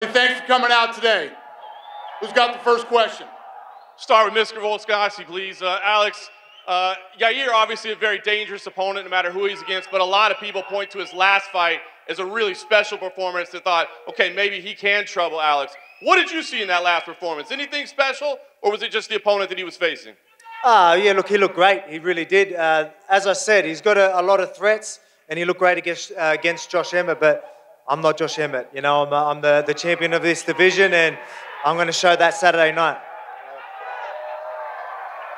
Thanks for coming out today. Who's got the first question? Start with Mr. Volkanovski, please. Alex, Yair, obviously a very dangerous opponent no matter who he's against, but a lot of people point to his last fight as a really special performance that thought, okay, maybe he can trouble Alex. What did you see in that last performance? Anything special, or was it just the opponent that he was facing? Yeah, look, he looked great. He really did. As I said, he's got a lot of threats, and he looked great against Josh Emmett, but I'm not Josh Emmett. You know, I'm the champion of this division, and I'm going to show that Saturday night.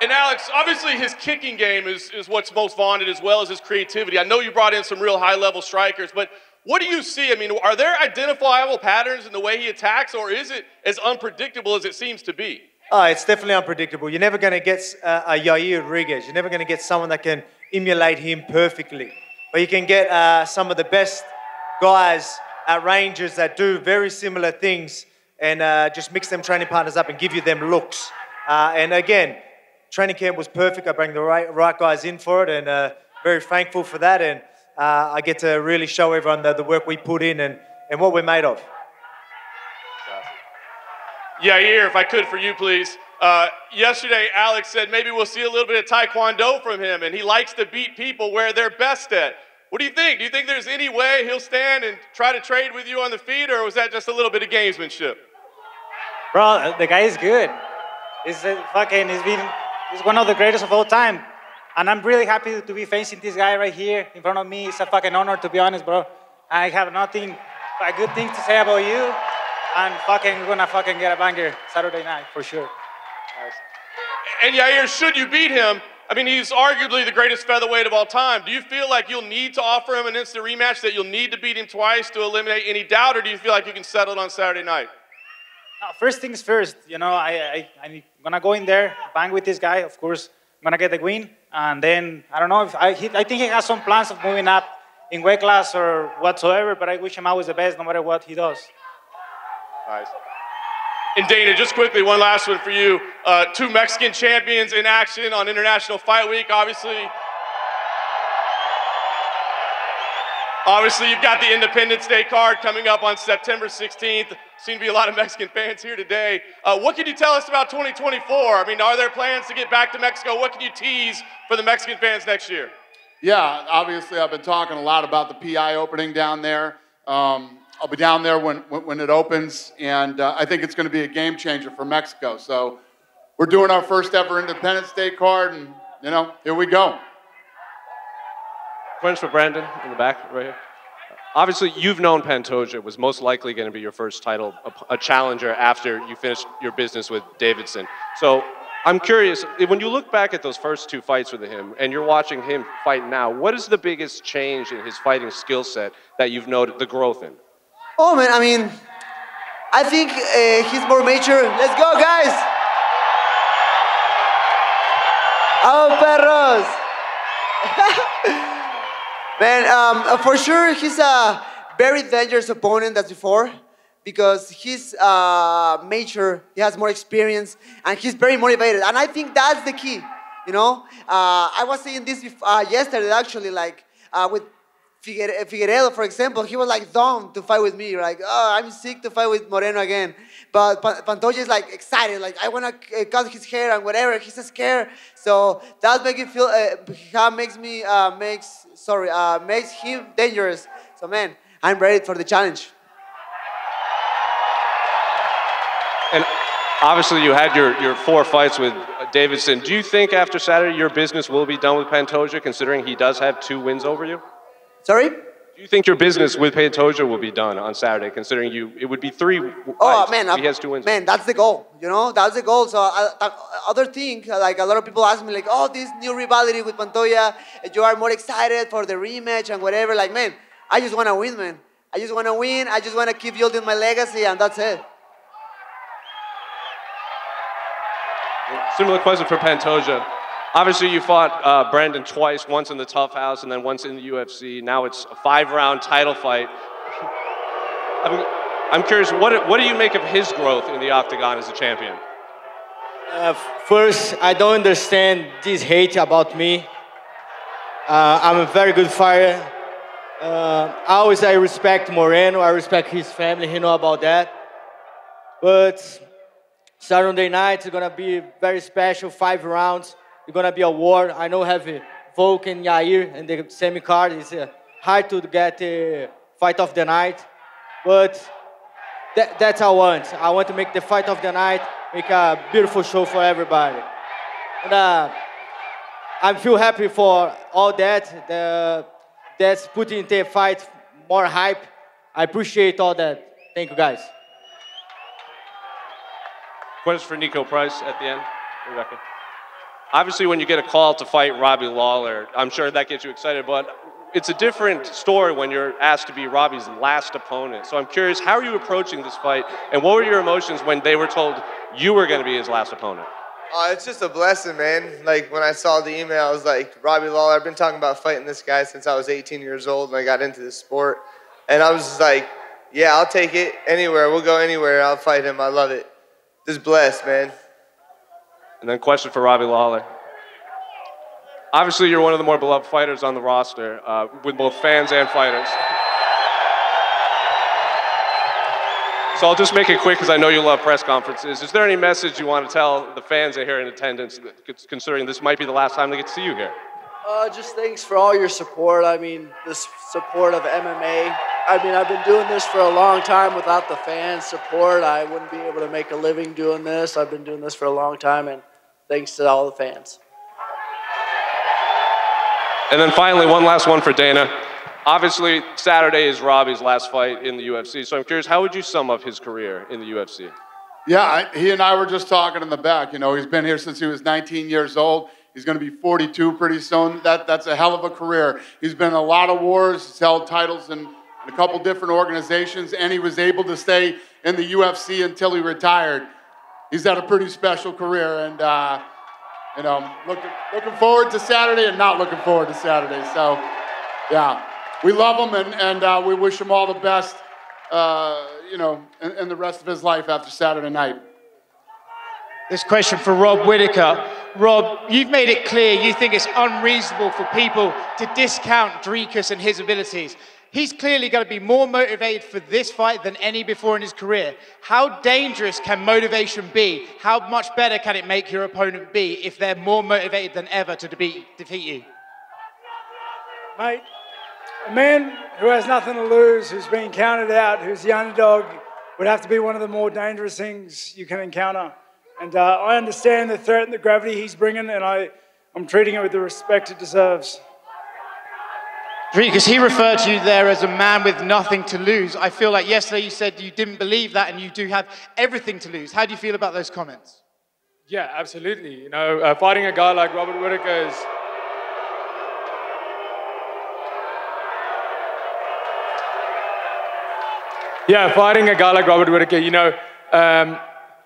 And Alex, obviously his kicking game is what's most vaunted, as well as his creativity. I know you brought in some real high-level strikers, but what do you see? I mean, are there identifiable patterns in the way he attacks, or is it as unpredictable as it seems to be? Oh, it's definitely unpredictable. You're never going to get a Yair Rodriguez. You're never going to get someone that can emulate him perfectly. But you can get some of the best guys at ranges that do very similar things and just mix them training partners up and give you them looks. And again, training camp was perfect. I bring the right guys in for it, and very thankful for that. And I get to really show everyone the work we put in and what we're made of. Yair, if I could for you, please. Yesterday, Alex said maybe we'll see a little bit of Taekwondo from him, and he likes to beat people where they're best at. What do you think? Do you think there's any way he'll stand and try to trade with you on the feet, or was that just a little bit of gamesmanship? Bro, the guy is good. He's one of the greatest of all time. And I'm really happy to be facing this guy right here in front of me. It's a fucking honor, to be honest, bro. I have nothing but good things to say about you. And we're gonna fucking get a banger Saturday night, for sure. And Yair, should you beat him, I mean, he's arguably the greatest featherweight of all time. Do you feel like you'll need to offer him an instant rematch, that you'll need to beat him twice to eliminate any doubt, or do you feel like you can settle it on Saturday night? No, first things first, you know, I'm gonna go in there, bang with this guy, of course, I'm gonna get the win, and then, I don't know, if I think he has some plans of moving up in weight class or whatsoever, but I wish him always the best no matter what he does. Nice. And Dana, just quickly, one last one for you. Two Mexican champions in action on International Fight Week, obviously. Obviously, you've got the Independence Day card coming up on September 16th. Seem to be a lot of Mexican fans here today. What can you tell us about 2024? I mean, are there plans to get back to Mexico? What can you tease for the Mexican fans next year? Yeah, obviously I've been talking a lot about the PI opening down there. I'll be down there when it opens, and I think it's going to be a game changer for Mexico. So we're doing our first ever Independence Day card, and, you know, here we go. Question for Brandon in the back, right here. Obviously, you've known Pantoja was most likely going to be your first title, a challenger after you finished your business with Davidson. So I'm curious, when you look back at those first two fights with him and you're watching him fight now, what is the biggest change in his fighting skill set that you've noted the growth in? Oh, man, I mean, I think he's more mature. Let's go, guys! ¡Oh, perros! Man, for sure, he's a very dangerous opponent than before because he's mature, he has more experience, and he's very motivated. And I think that's the key, you know? I was saying this yesterday, actually, like with Figueiredo, for example, he was like dumb to fight with me, like, oh, I'm sick to fight with Moreno again. But Pantoja is like excited, like I want to cut his hair and whatever. He's scared, so that makes him feel, makes him dangerous. So man, I'm ready for the challenge. And obviously, you had your 4 fights with Davidson. Do you think after Saturday your business will be done with Pantoja, considering he does have 2 wins over you? Sorry? Do you think your business with Pantoja will be done on Saturday, considering it would be 3 fights? Oh, man. He has 2 wins. Man, that's the goal, you know? That's the goal. So other thing, like a lot of people ask me, like, oh, this new rivalry with Pantoja, you are more excited for the rematch and whatever. Like, man, I just want to win, man. I just want to win. I just want to keep building my legacy, and that's it. Similar question for Pantoja. Obviously, you fought Brandon twice, once in the Tough House and then once in the UFC. Now it's a 5-round title fight. I'm curious, what do you make of his growth in the octagon as a champion? First, I don't understand this hate about me. I'm a very good fighter. I respect Moreno. I respect his family. He know about that. But Saturday night is gonna be very special. 5 rounds. It's gonna be a war. I know have Volk and Yair in the semi card. It's hard to get the fight of the night, but that's what I want. I want to make the fight of the night, make a beautiful show for everybody. And I feel happy for all that. That's putting the fight more hype. I appreciate all that. Thank you, guys. Question for Nico Price at the end, Rebecca. Obviously, when you get a call to fight Robbie Lawler, I'm sure that gets you excited, but it's a different story when you're asked to be Robbie's last opponent. So I'm curious, how are you approaching this fight, and what were your emotions when they were told you were going to be his last opponent? It's just a blessing, man. Like, when I saw the email, I was like, Robbie Lawler, I've been talking about fighting this guy since I was 18 years old when I got into this sport. And I was just like, yeah, I'll take it anywhere. We'll go anywhere. I'll fight him. I love it. Just blessed, man. And then question for Robbie Lawler. Obviously, you're one of the more beloved fighters on the roster, with both fans and fighters. So I'll just make it quick because I know you love press conferences. Is there any message you want to tell the fans that are here in attendance, considering this might be the last time they get to see you here? Just thanks for all your support. I mean, the support of MMA. I mean, I've been doing this for a long time. Without the fans' support, I wouldn't be able to make a living doing this. I've been doing this for a long time, and thanks to all the fans. And then finally, one last one for Dana. Obviously, Saturday is Robbie's last fight in the UFC, so I'm curious, how would you sum up his career in the UFC? Yeah, he and I were just talking in the back. You know, he's been here since he was 19 years old. He's going to be 42 pretty soon. That's a hell of a career. He's been in a lot of wars. He's held titles in a couple different organizations, and he was able to stay in the UFC until he retired. He's had a pretty special career, and you know, looking forward to Saturday and not looking forward to Saturday. So, yeah, we love him, and we wish him all the best, you know, in the rest of his life after Saturday night. This question for Rob Whittaker. Rob, you've made it clear you think it's unreasonable for people to discount Dricus and his abilities. He's clearly going to be more motivated for this fight than any before in his career. How dangerous can motivation be? How much better can it make your opponent be if they're more motivated than ever to defeat you? Mate, a man who has nothing to lose, who's been counted out, who's the underdog, would have to be one of the more dangerous things you can encounter. And I understand the threat and the gravity he's bringing, and I'm treating it with the respect it deserves. Dricus, he referred to you there as a man with nothing to lose. I feel like yesterday you said you didn't believe that and you do have everything to lose. How do you feel about those comments? Yeah, absolutely. You know, fighting a guy like Robert Whittaker is... Yeah, fighting a guy like Robert Whittaker, you know,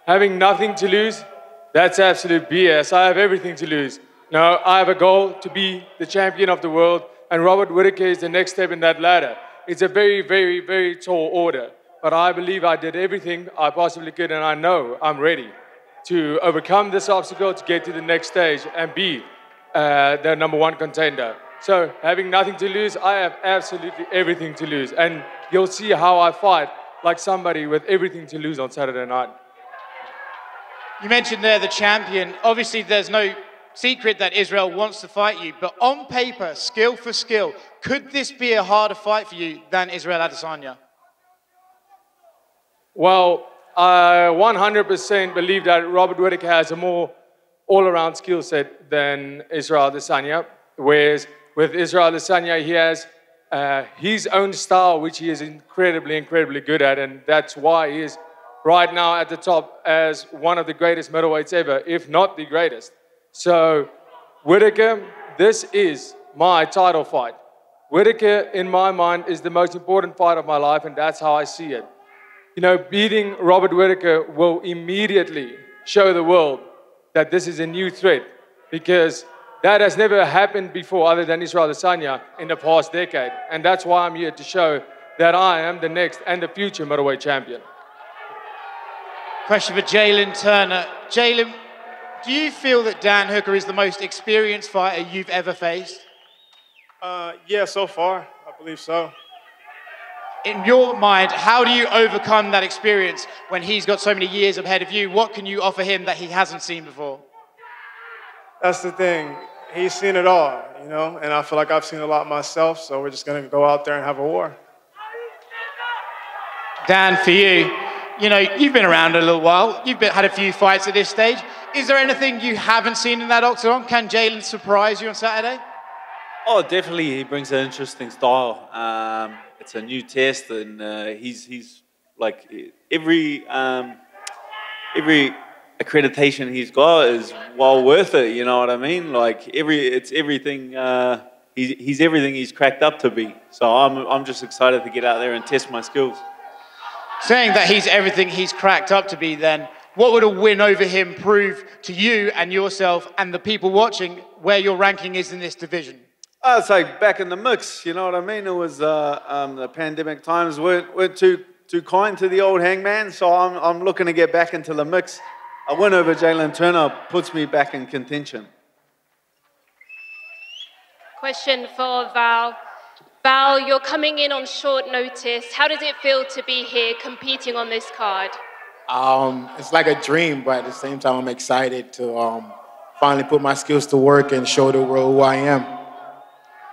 having nothing to lose, that's absolute BS. I have everything to lose. No, I have a goal to be the champion of the world, and Robert Whittaker is the next step in that ladder. It's a very, very, very tall order, but I believe I did everything I possibly could, and I know I'm ready to overcome this obstacle to get to the next stage and be the #1 contender. So, having nothing to lose, I have absolutely everything to lose, and you'll see how I fight like somebody with everything to lose on Saturday night. You mentioned there the champion. Obviously, there's no secret that Israel wants to fight you, but on paper, skill for skill, could this be a harder fight for you than Israel Adesanya? Well, I 100% believe that Robert Whittaker has a more all-around skill set than Israel Adesanya, whereas with Israel Adesanya, he has his own style, which he is incredibly, incredibly good at, and that's why he is right now at the top as one of the greatest middleweights ever, if not the greatest. So, Whittaker, this is my title fight. Whittaker, in my mind, is the most important fight of my life, and that's how I see it. You know, beating Robert Whittaker will immediately show the world that this is a new threat, because that has never happened before other than Israel Adesanya in the past decade. And that's why I'm here to show that I am the next and the future middleweight champion. Question for Jalen Turner. Jalen, do you feel that Dan Hooker is the most experienced fighter you've ever faced? Yeah, so far, I believe so. in your mind, how do you overcome that experience when he's got so many years ahead of you? What can you offer him that he hasn't seen before? That's the thing. He's seen it all, you know, and I feel like I've seen a lot myself, so we're just going to go out there and have a war. Dan, for you, you know, you've been around a little while. You've had a few fights at this stage. Is there anything you haven't seen in that octagon? Can Jalen surprise you on Saturday? Oh, definitely. He brings an interesting style. It's a new test, and he's like every accreditation he's got is well worth it. You know what I mean? Like it's everything. He's everything he's cracked up to be. So I'm just excited to get out there and test my skills. Saying that he's everything he's cracked up to be, then what would a win over him prove to you and yourself and the people watching where your ranking is in this division? Oh, it's like back in the mix, you know what I mean? It was the pandemic times weren't too kind to the old hangman, so I'm looking to get back into the mix. A win over Jalen Turner puts me back in contention. Question for Val. Val, you're coming in on short notice. How does it feel to be here competing on this card? It's like a dream, but at the same time, I'm excited to finally put my skills to work and show the world who I am.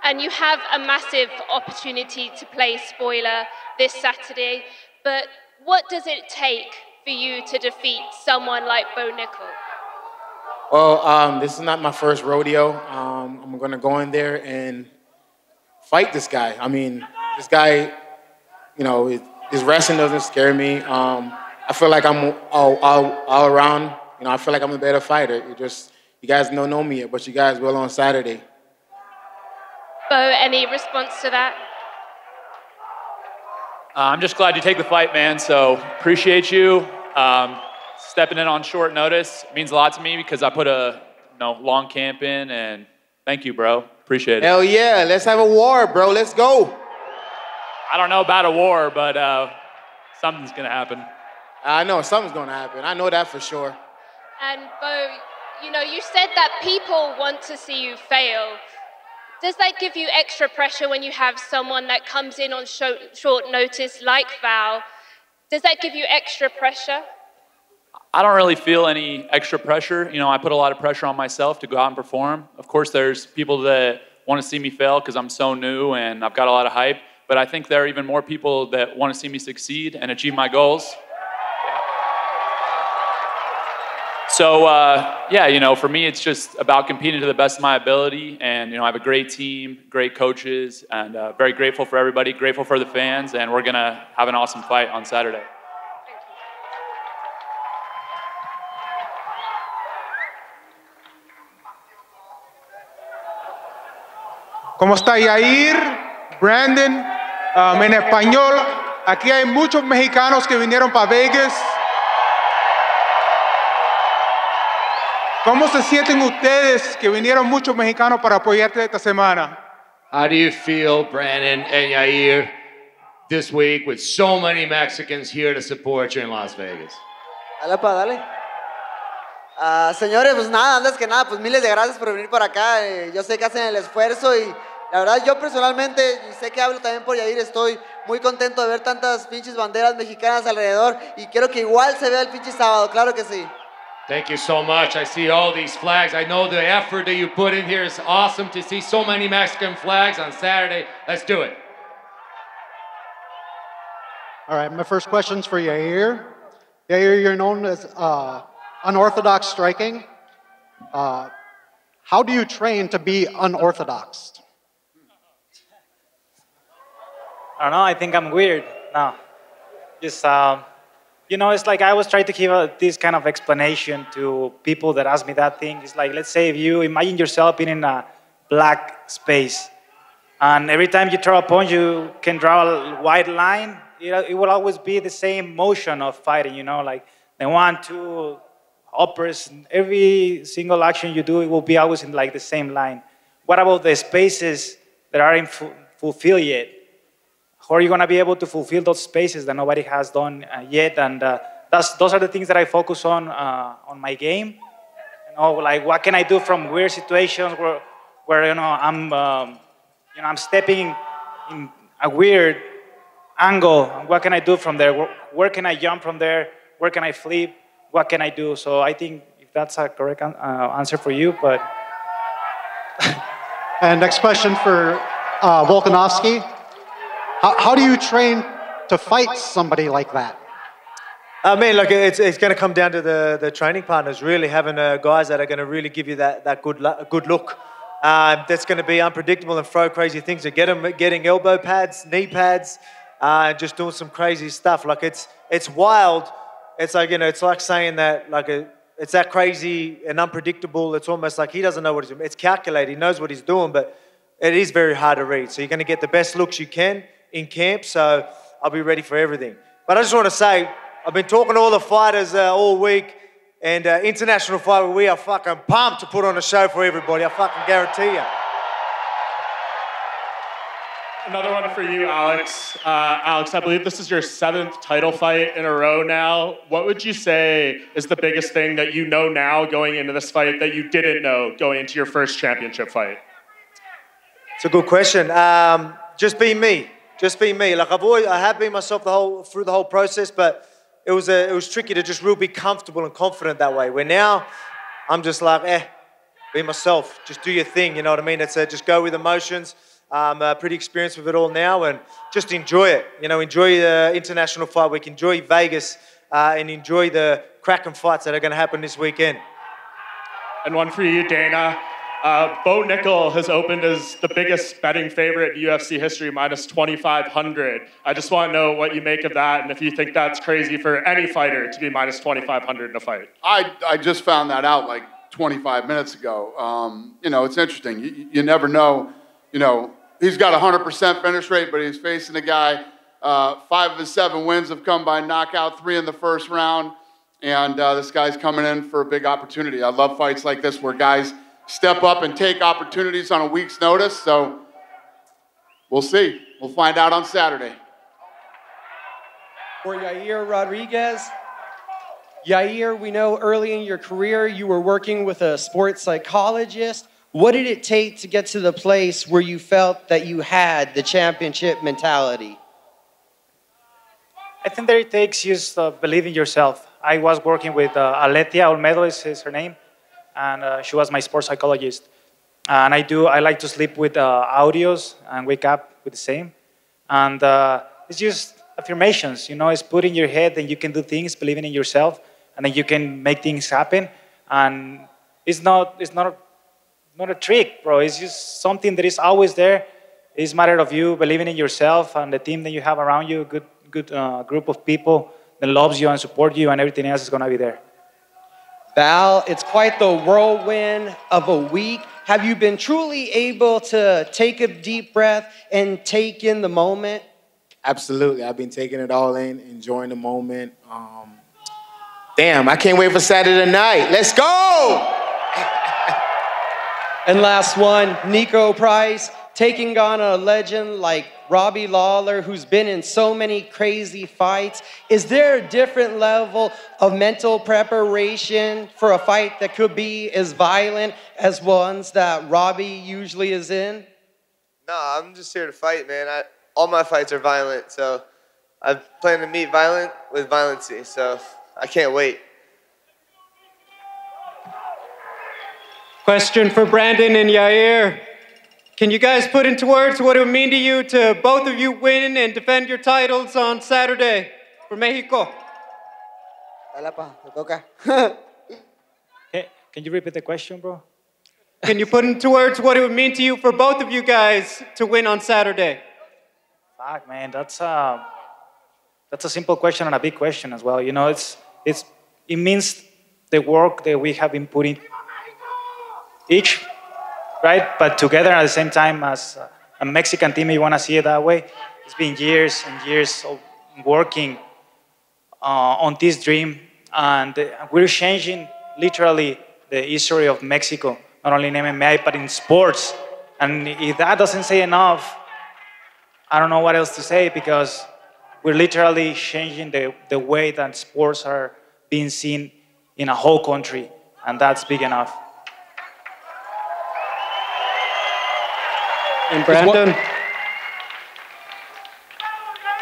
And you have a massive opportunity to play spoiler this Saturday, but what does it take for you to defeat someone like Bo Nickel? Well, this is not my first rodeo. I'm going to go in there and fight this guy. I mean, this guy, you know, his wrestling doesn't scare me. I feel like I'm all around. You know, I feel like I'm a better fighter. You guys don't know me yet, but you guys will on Saturday. Bo, any response to that? I'm just glad you take the fight, man. So appreciate you stepping in on short notice. It means a lot to me because I put a long camp in, and thank you, bro. Appreciate it. Hell yeah, let's have a war, bro. Let's go. I don't know about a war, but something's gonna happen. I know something's gonna happen. I know that for sure. And Bo, you know, you said that people want to see you fail. Does that give you extra pressure when you have someone that comes in on short notice like Val? Does that give you extra pressure? I don't really feel any extra pressure. You know, I put a lot of pressure on myself to go out and perform. Of course, there's people that want to see me fail because I'm so new and I've got a lot of hype. But I think there are even more people that want to see me succeed and achieve my goals. So, yeah, you know, for me, it's just about competing to the best of my ability. And, you know, I have a great team, great coaches, and very grateful for everybody, grateful for the fans, and we're going to have an awesome fight on Saturday. ¿Cómo está Yair? Brandon, en español, aquí hay muchos mexicanos que vinieron para Vegas. ¿Cómo se sienten ustedes que vinieron muchos mexicanos para apoyarte esta semana? How do you feel, Brandon and Yair, this week with so many Mexicans here to support you in Las Vegas? Dale, dale. Señores, pues nada, antes que nada, pues miles de gracias por venir para acá. Yo sé que hacen el esfuerzo y la verdad yo personalmente, y sé que hablo también por Yair, estoy muy contento de ver tantas pinches banderas mexicanas alrededor y quiero que igual se vea el pinche sábado, claro que sí. Thank you so much. I see all these flags. I know the effort that you put in here is awesome to see so many Mexican flags on Saturday. Let's do it. All right, my first question's for Yair. Yair, you're known as unorthodox striking. How do you train to be unorthodox? I don't know, I think I'm weird. No, just, you know, it's like I always try to give this kind of explanation to people that ask me that thing. It's like, let's say if you imagine yourself being in a black space, and every time you throw a punch, you can draw a white line. It will always be the same motion of fighting, you know, like the 1, 2, uppers. Every single action you do, it will be always in like the same line. What about the spaces that aren't fulfilled yet? How are you going to be able to fulfill those spaces that nobody has done yet? And those are the things that I focus on my game. You know, like what can I do from weird situations where you know I'm stepping in a weird angle, and what can I do from there? Where can I jump from there? Where can I flip? What can I do? So I think if that's a correct answer for you, but. And next question for Volkanovski. How do you train to fight somebody like that? I mean, look, it's going to come down to the training partners, really having guys that are going to really give you that good look. That's going to be unpredictable and throw crazy things. Getting elbow pads, knee pads, just doing some crazy stuff. Like it's wild. It's like, you know, it's like saying that like it's that crazy and unpredictable. It's almost like he doesn't know what he's doing. It's calculated. He knows what he's doing, but it is very hard to read. So you're going to get the best looks you can in camp. So I'll be ready for everything. But I just want to say, I've been talking to all the fighters all week, and International Fight, we are fucking pumped to put on a show for everybody. I fucking guarantee you. Another one for you, Alex. Alex, I believe this is your 7th title fight in a row now. What would you say is the biggest thing that you know now going into this fight that you didn't know going into your first championship fight? It's a good question. Just be me. Just be me. Like I have been myself through the whole process, but it was tricky to just really be comfortable and confident that way. Where now, I'm just like, be myself. Just do your thing. You know what I mean? It's just go with emotions. I'm pretty experienced with it all now, and just enjoy it. You know, enjoy the International Fight Week. Enjoy Vegas, and enjoy the cracking fights that are going to happen this weekend. And one for you, Dana. Bo Nickel has opened as the biggest betting favorite in UFC history, minus 2,500. I just want to know what you make of that, and if you think that's crazy for any fighter to be minus 2,500 in a fight. I just found that out like 25 minutes ago. You know, it's interesting. You never know. You know, he's got a 100% finish rate, but he's facing a guy. 5 of his 7 wins have come by knockout, 3 in the first round, and this guy's coming in for a big opportunity. I love fights like this where guys step up and take opportunities on a week's notice. So we'll see. We'll find out on Saturday. For Yair Rodriguez. Yair, we know early in your career you were working with a sports psychologist. What did it take to get to the place where you felt that you had the championship mentality? I think that it takes just believe in yourself. I was working with Aletia Olmedo is her name, and she was my sports psychologist. And I like to sleep with audios and wake up with the same. And it's just affirmations, you know, it's put in your head that you can do things, believing in yourself, and then you can make things happen. And it's not a trick, bro. It's just something that is always there. It's a matter of you believing in yourself and the team that you have around you, a good group of people that loves you and support you, and everything else is going to be there. Val, it's quite the whirlwind of a week. Have you been truly able to take a deep breath and take in the moment? Absolutely. I've been taking it all in, enjoying the moment. Damn, I can't wait for Saturday night. Let's go! And last one, Nico Price, taking on a legend like Robbie Lawler, who's been in so many crazy fights. Is there a different level of mental preparation for a fight that could be as violent as ones that Robbie usually is in? No, I'm just here to fight, man. All my fights are violent, so I plan to meet violent with violency, so I can't wait. Question for Brandon and Yair. Can you guys put into words what it would mean to you to both of you win and defend your titles on Saturday for Mexico? Can you repeat the question, bro? Can you put into words what it would mean to you for both of you guys to win on Saturday? Fuck, man, that's a simple question and a big question as well. You know, it means the work that we have been putting each, right? But together at the same time as a Mexican team, you want to see it that way. It's been years and years of working on this dream, and we're changing literally the history of Mexico, not only in MMA, but in sports. And if that doesn't say enough, I don't know what else to say, because we're literally changing the way that sports are being seen in a whole country, and that's big enough. And Brandon?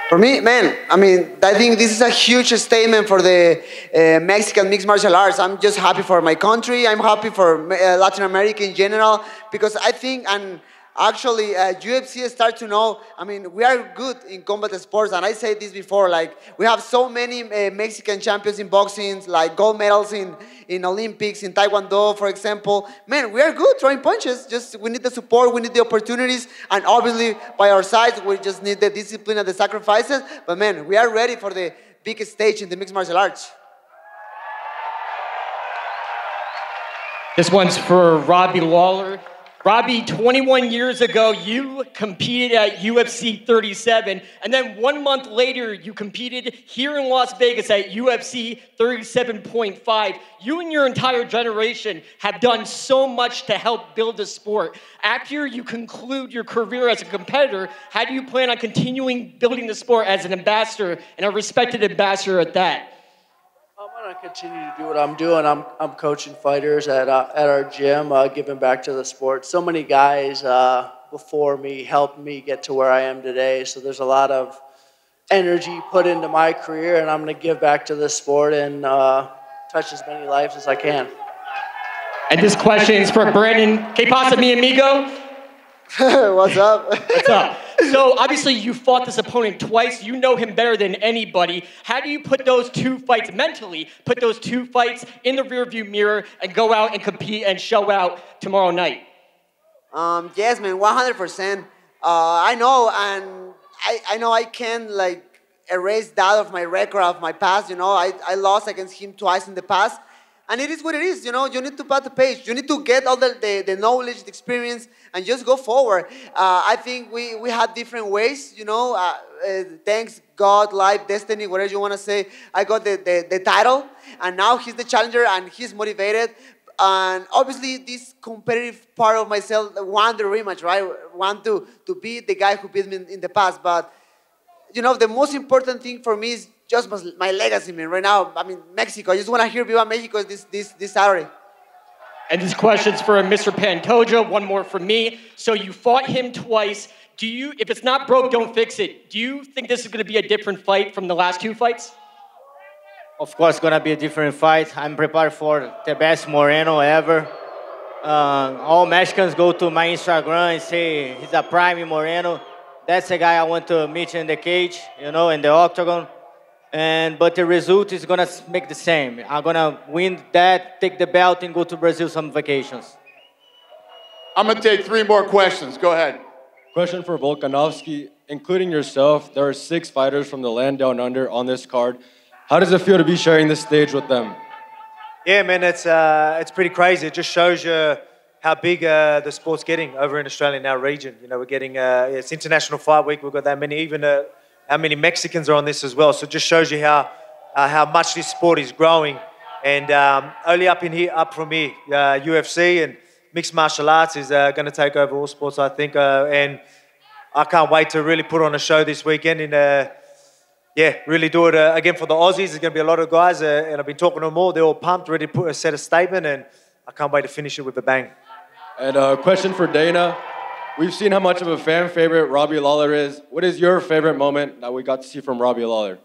For me, man, I mean, I think this is a huge statement for the Mexican mixed martial arts. I'm just happy for my country. I'm happy for Latin America in general because I think, and actually, UFC start to know, I mean, we are good in combat sports, and I said this before, like, we have so many Mexican champions in boxing, like gold medals in Olympics, in Taekwondo, for example. Man, we are good throwing punches, just we need the support, we need the opportunities, and obviously, by our side, we just need the discipline and the sacrifices, but man, we are ready for the biggest stage in the mixed martial arts. This one's for Robbie Lawler. Robbie, 21 years ago, you competed at UFC 37, and then 1 month later, you competed here in Las Vegas at UFC 37.5. You and your entire generation have done so much to help build the sport. After you conclude your career as a competitor, how do you plan on continuing building the sport as an ambassador, and a respected ambassador at that? I'm going to continue to do what I'm doing. I'm coaching fighters at our gym, giving back to the sport. So many guys before me helped me get to where I am today. So there's a lot of energy put into my career, and I'm going to give back to this sport and touch as many lives as I can. And this question is for Brandon. Que pasa, mi amigo? What's up? What's up? So obviously you fought this opponent twice. You know him better than anybody. How do you put those two fights mentally, put those two fights in the rearview mirror and go out and compete and show out tomorrow night? Yes, man, 100%. I know, and I know I can like erase that of my record of my past. You know, I lost against him twice in the past. And it is what it is, you know, you need to pass the page. You need to get all the knowledge, the experience, and just go forward. I think we had different ways, you know. Thanks God, life, destiny, whatever you want to say. I got the title, and now he's the challenger, and he's motivated. And obviously, this competitive part of myself want the rematch, right? Want to be the guy who beat me in the past. But, you know, the most important thing for me is just my legacy, man. Right now, I mean, Mexico. I just want to hear Viva Mexico this Saturday. And this question's for Mr. Pantoja. One more from me. So you fought him twice. If it's not broke, don't fix it. Do you think this is going to be a different fight from the last two fights? Of course, it's gonna be a different fight. I'm prepared for the best Moreno ever. All Mexicans go to my Instagram and say he's a prime Moreno. That's the guy I want to meet in the cage, you know, in the octagon. But the result is gonna make the same. I'm gonna win that, take the belt, and go to Brazil some vacations. I'm gonna take 3 more questions. Go ahead. Question for Volkanovski. Including yourself, there are 6 fighters from the land down under on this card. How does it feel to be sharing this stage with them? Yeah, man, it's pretty crazy. It just shows you how big the sport's getting over in Australia in our region. You know, we're getting, it's International Fight Week. We've got that many, even how many Mexicans are on this as well. So it just shows you how much this sport is growing. And only up from here, UFC and mixed martial arts is going to take over all sports, I think. And I can't wait to really put on a show this weekend and really do it again for the Aussies. There's going to be a lot of guys, and I've been talking to them all. They're all pumped, ready to set a statement, and I can't wait to finish it with a bang. And a question for Dana. We've seen how much of a fan favorite Robbie Lawler is. What is your favorite moment that we got to see from Robbie Lawler?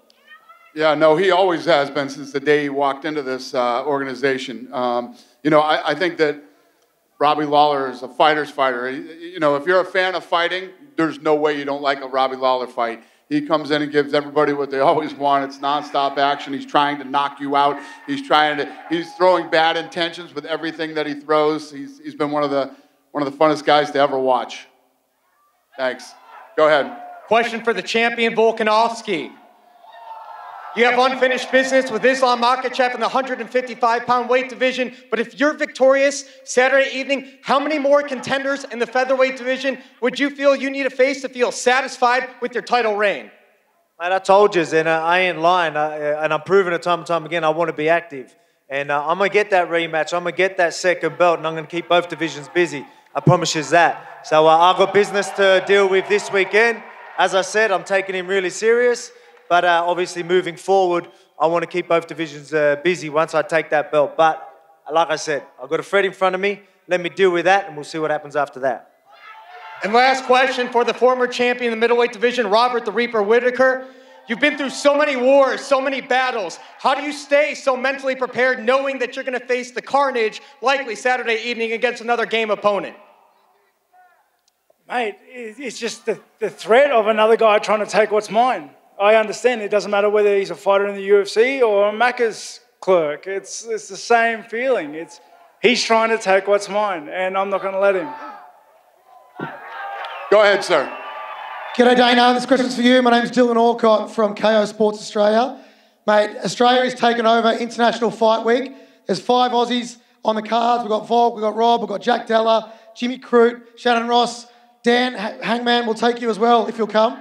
Yeah, no, he always has been since the day he walked into this organization. You know, I think that Robbie Lawler is a fighter's fighter. You know, if you're a fan of fighting, there's no way you don't like a Robbie Lawler fight. He comes in and gives everybody what they always want. It's nonstop action. He's trying to knock you out. He's throwing bad intentions with everything that he throws. He's been one of the funnest guys to ever watch. Thanks. Go ahead. Question for the champion, Volkanovski. You have unfinished business with Islam Makhachev in the 155-pound weight division, but if you're victorious Saturday evening, how many more contenders in the featherweight division would you feel you need to face to feel satisfied with your title reign? Man, I told you, and I ain't lying, and I'm proving it time and time again, I want to be active. And I'm going to get that rematch, I'm going to get that second belt, and I'm going to keep both divisions busy. I promise you that. So I've got business to deal with this weekend. As I said, I'm taking him really serious. But obviously, moving forward, I want to keep both divisions busy once I take that belt. But like I said, I've got a threat in front of me. Let me deal with that, and we'll see what happens after that. And last question for the former champion in the middleweight division, Robert the Reaper Whitaker. You've been through so many wars, so many battles. How do you stay so mentally prepared knowing that you're going to face the carnage likely Saturday evening against another game opponent? Mate, it's just the threat of another guy trying to take what's mine. I understand it doesn't matter whether he's a fighter in the UFC or a Macca's clerk. It's the same feeling. He's trying to take what's mine, and I'm not going to let him. Go ahead, sir. G'day, Dana. This question's for you. My name's Dylan Alcott from KO Sports Australia. Mate, Australia is taking over International Fight Week. There's 5 Aussies on the cards. We've got Volk, we've got Rob, we've got Jack Della, Jimmy Crute, Shannon Ross, Dan Hangman will take you as well if you'll come.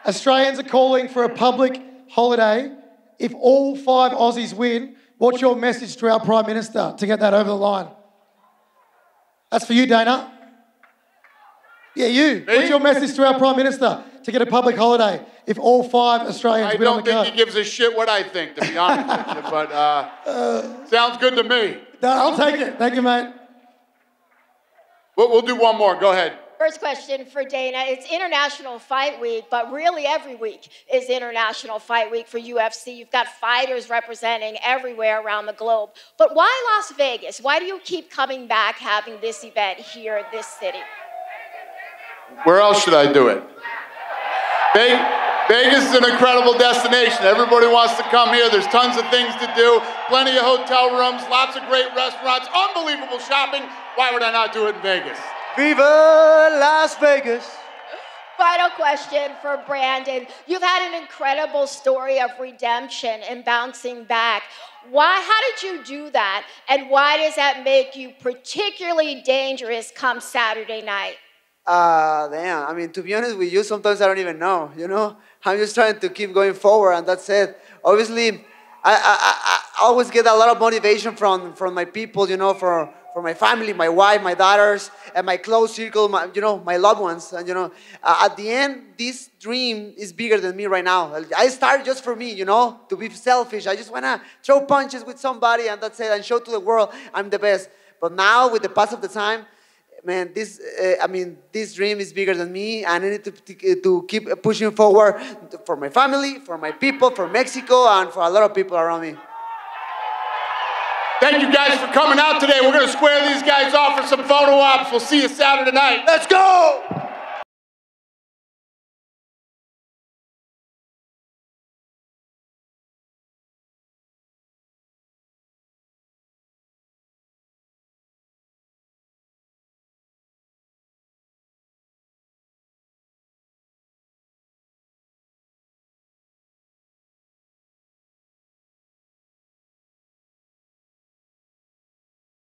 Australians are calling for a public holiday. If all 5 Aussies win, what's your message to our Prime Minister to get that over the line? That's for you, Dana. Yeah, you. Me? What's your message to our Prime Minister to get a public holiday if all 5 Australians win on the card? I don't think he gives a shit what I think, to be honest with you, but sounds good to me. No, I'll take it. Thank you, mate. We'll do one more. Go ahead. First question for Dana. It's International Fight Week, but really every week is International Fight Week for UFC. You've got fighters representing everywhere around the globe. But why Las Vegas? Why do you keep coming back having this event here in this city? Where else should I do it? Vegas is an incredible destination. Everybody wants to come here. There's tons of things to do, plenty of hotel rooms, lots of great restaurants, unbelievable shopping. Why would I not do it in Vegas? Viva Las Vegas. Final question for Brandon. You've had an incredible story of redemption and bouncing back. How did you do that? And why does that make you particularly dangerous come Saturday night? Damn, I mean, to be honest with you, sometimes I don't even know, you know? I'm just trying to keep going forward, and that's it. Obviously, I always get a lot of motivation from my people, you know, for my family, my wife, my daughters, and my close circle, my loved ones. And, at the end, this dream is bigger than me right now. I started just for me, to be selfish. I just want to throw punches with somebody, and that's it, and show to the world I'm the best. But now, with the pass of the time, man, this dream is bigger than me, and I need to keep pushing forward for my family, for my people, for Mexico, and for a lot of people around me. Thank you guys for coming out today. We're going to square these guys off for some photo ops. We'll see you Saturday night. Let's go!